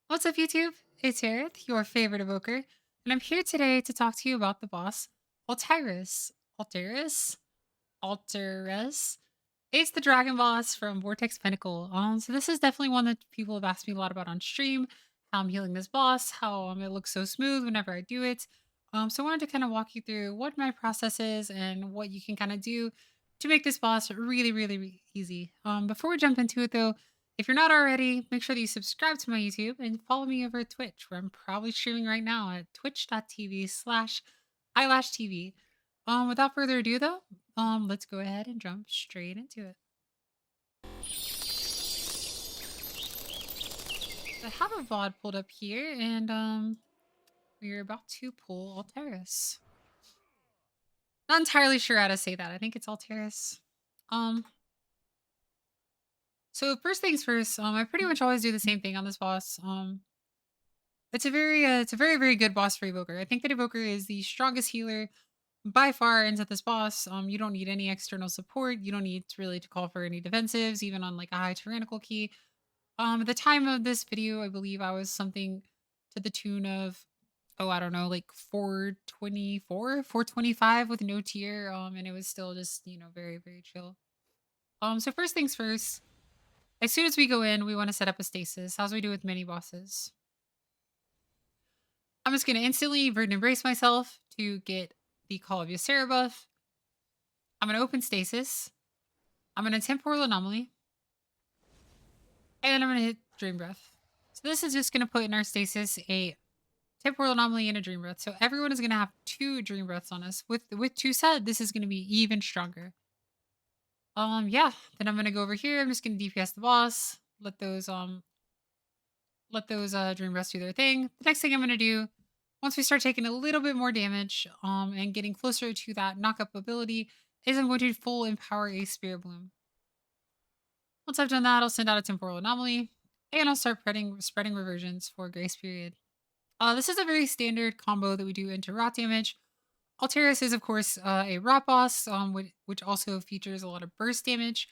What's up, YouTube? It's Aerith, your favorite evoker, and I'm here today to talk to you about the boss, Altairus. Altairus? Altairus? It's the dragon boss from Vortex Pinnacle. So this is definitely one that people have asked me a lot about on stream, how I'm healing this boss, how it looks so smooth whenever I do it. So I wanted to kind of walk you through what my process is and what you can kind of do to make this boss really easy. Before we jump into it though, if you're not already, make sure that you subscribe to my YouTube and follow me over at Twitch, where I'm probably streaming right now at twitch.tv/eyelashtv. Without further ado though, let's go ahead and jump straight into it. I have a VOD pulled up here, and we're about to pull Altairus. Not entirely sure how to say that. I think it's Altairus. Um, so first things first, I pretty much always do the same thing on this boss. It's a very good boss for Evoker. I think that Evoker is the strongest healer by far into this boss. You don't need any external support. You don't need to really to call for any defensives, even on like a high tyrannical key. At the time of this video, I believe I was something to the tune of, oh, I don't know, like 424, 425 with no tier. And it was still just, very chill. So first things first, as soon as we go in, we want to set up a stasis, as we do with many bosses. I'm just gonna instantly Verdant Embrace myself to get the Call of Ysera buff. I'm gonna open stasis. I'm gonna Temporal Anomaly. And I'm gonna hit Dream Breath. So this is just gonna put in our stasis a Temporal Anomaly and a Dream Breath. So everyone is gonna have 2 Dream Breaths on us. With 2 set, this is gonna be even stronger. Yeah. Then I'm gonna go over here. I'm just gonna DPS the boss. Let those Dream Breaths do their thing. The next thing I'm gonna do, once we start taking a little bit more damage, and getting closer to that knock-up ability, is I'm going to full empower a Spirit Bloom. Once I've done that, I'll send out a Temporal Anomaly, and I'll start spreading reversions for Grace Period. This is a very standard combo that we do into rot damage. Altairus is, of course, a rot boss, which also features a lot of burst damage.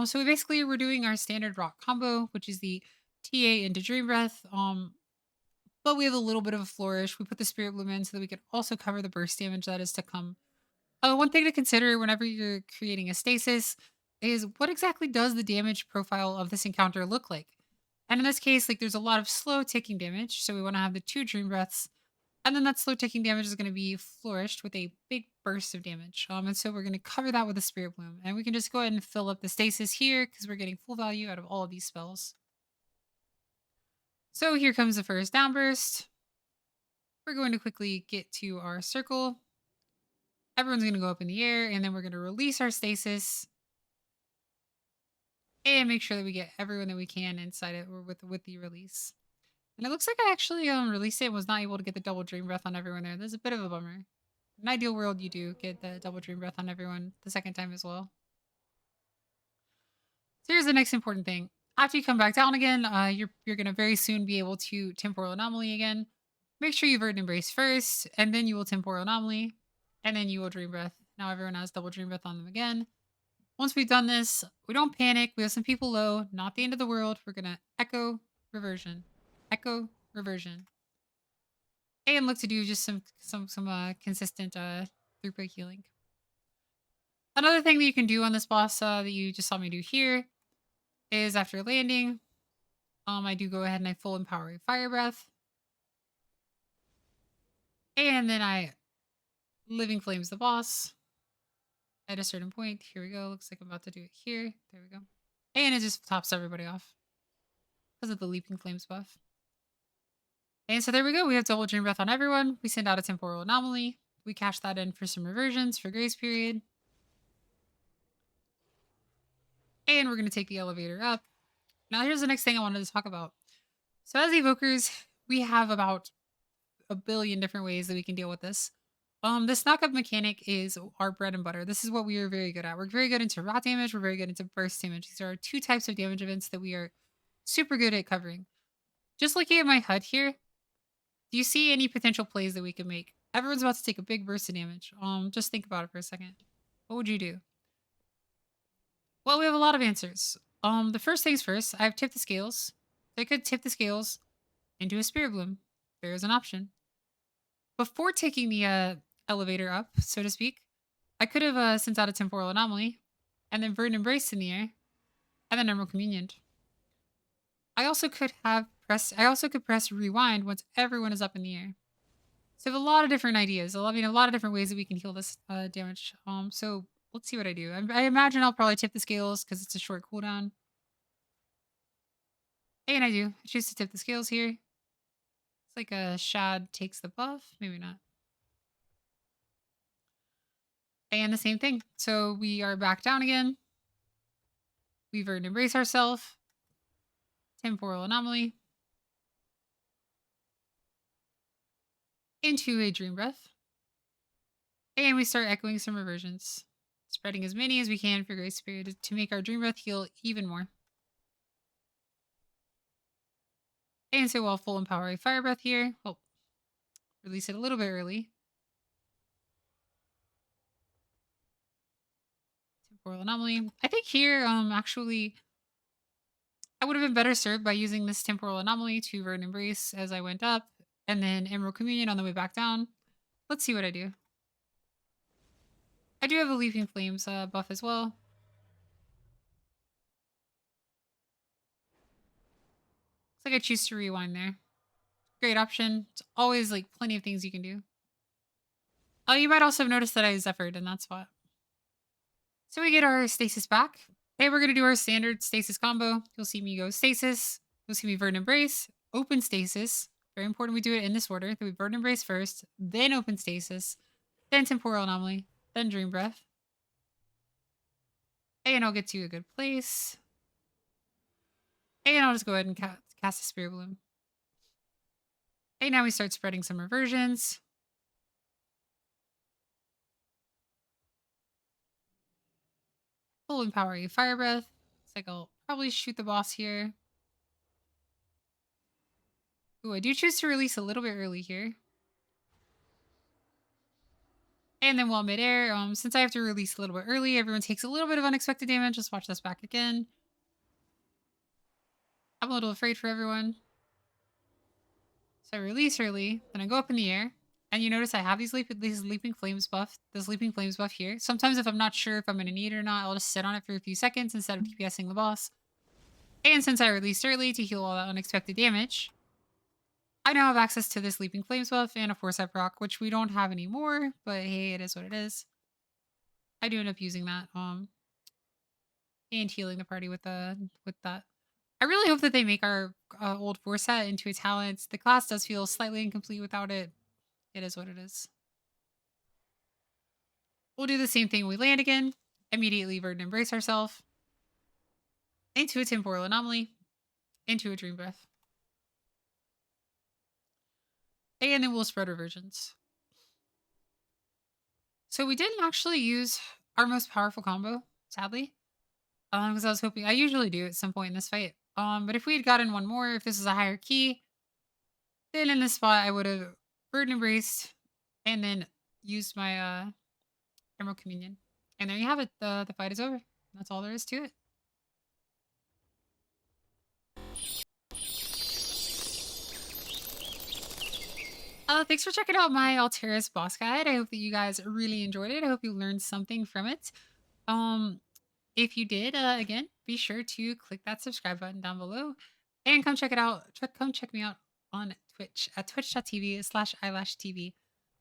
So we're doing our standard rot combo, which is the TA into Dream Breath. But we have a little bit of a flourish. We put the Spirit Bloom in so that we can also cover the burst damage that is to come. One thing to consider whenever you're creating a stasis is what exactly does the damage profile of this encounter look like? And in this case, like there's a lot of slow ticking damage, so we want to have the 2 Dream Breaths, and then that slow ticking damage is going to be flourished with a big burst of damage. And so we're going to cover that with a Spirit Bloom, and we can just go ahead and fill up the stasis here because we're getting full value out of all of these spells. So here comes the first downburst. We're going to quickly get to our circle. Everyone's going to go up in the air, and then we're going to release our stasis and make sure that we get everyone that we can inside it or with the release. And it looks like I actually released it and was not able to get the double Dream Breath on everyone there. There's a bit of a bummer. In an ideal world, you do get the double Dream Breath on everyone the second time as well. So here's the next important thing. After you come back down again, you're going to very soon be able to Temporal Anomaly again. Make sure you Verdant Embrace first, and then you will Temporal Anomaly, and then you will Dream Breath. Now everyone has double Dream Breath on them again. Once we've done this, we don't panic. We have some people low. Not the end of the world. We're going to Echo Reversion. Echo Reversion. And look to do just some consistent throughput healing. Another thing that you can do on this boss that you just saw me do here is after landing, I do go ahead and I full empower a Fire Breath. And then I Living Flames the boss at a certain point. Here we go. Looks like I'm about to do it here. There we go. And it just tops everybody off because of the Leaping Flames buff. And so there we go. We have double Dream Breath on everyone. We send out a Temporal Anomaly. We cash that in for some reversions for Grace Period. And we're going to take the elevator up. Now here's the next thing I wanted to talk about. So as evokers, we have about a billion different ways that we can deal with this. This knockup mechanic is our bread and butter. This is what we are very good at. We're very good into rot damage. We're very good into burst damage. These are 2 types of damage events that we are super good at covering. Just looking at my HUD here, do you see any potential plays that we can make? Everyone's about to take a big burst of damage. Just think about it for a second. What would you do? Well, we have a lot of answers. The first things first, I've tipped the scales. I could tip the scales into a spirit bloom. There is an option. Before taking the elevator up, so to speak, I could have sent out a temporal anomaly and then verdant embrace in the air and then emerald communion. I also could press rewind once everyone is up in the air. So I have a lot of different ideas. A lot of different ways that we can heal this damage. So let's see what I do. I imagine I'll probably tip the scales because it's a short cooldown. And I do. I choose to tip the scales here. It's like a Shad takes the buff. Maybe not. And the same thing. So we are back down again. We verdant embrace ourselves. Temporal anomaly. Into a dream breath. And we start echoing some reversions. Spreading as many as we can for Grace Spirit to make our dream breath heal even more. And so while full empower a fire breath here, well, release it a little bit early. Temporal anomaly. I think here, actually, I would have been better served by using this temporal anomaly to verdant embrace as I went up, and then emerald communion on the way back down. Let's see what I do. I do have a leaping flames buff as well. Looks like I choose to rewind there. Great option. It's always like plenty of things you can do. Oh, you might also have noticed that I Zephyred in that spot. So we get our stasis back. Hey, we're going to do our standard stasis combo. You'll see me go stasis. You'll see me verdant embrace, open stasis. Very important we do it in this order. That we verdant embrace first, then open stasis, then temporal anomaly, then dream breath. And I'll get to a good place. And I'll just go ahead and cast a spirit bloom. And now we start spreading some reversions. Full empowering fire breath. Looks like I'll probably shoot the boss here. Ooh, I do choose to release a little bit early here. And then while midair, since I have to release a little bit early, everyone takes a little bit of unexpected damage. Let's watch this back again. I'm a little afraid for everyone. So I release early, then I go up in the air. And you notice I have these leaping flames buff, this leaping flames buff here. Sometimes if I'm not sure if I'm going to need it or not, I'll just sit on it for a few seconds instead of DPSing the boss. And since I released early to heal all that unexpected damage, I now have access to this leaping flames buff and a foresight proc, which we don't have anymore, but hey, it is what it is. I do end up using that, and healing the party with that. I really hope that they make our old foresight into a talent. The class does feel slightly incomplete without it. It is what it is. We'll do the same thing when we land again. Immediately verdant embrace ourselves. Into a temporal anomaly. Into a dream breath. And then we'll spread reversions. So we didn't actually use our most powerful combo, sadly. Because I was hoping, I usually do at some point in this fight. But if we had gotten one more, if this was a higher key, then in this spot I would have verdant embraced and then used my emerald communion. And there you have it. The fight is over. That's all there is to it. Thanks for checking out my Altairus boss guide. I hope that you guys really enjoyed it. I hope you learned something from it. If you did, again, be sure to click that subscribe button down below and come check it out. Come check me out on Twitch at twitch.tv/eyelash TV.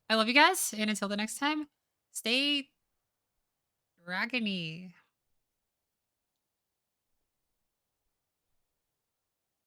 I love you guys, and until the next time, stay dragony.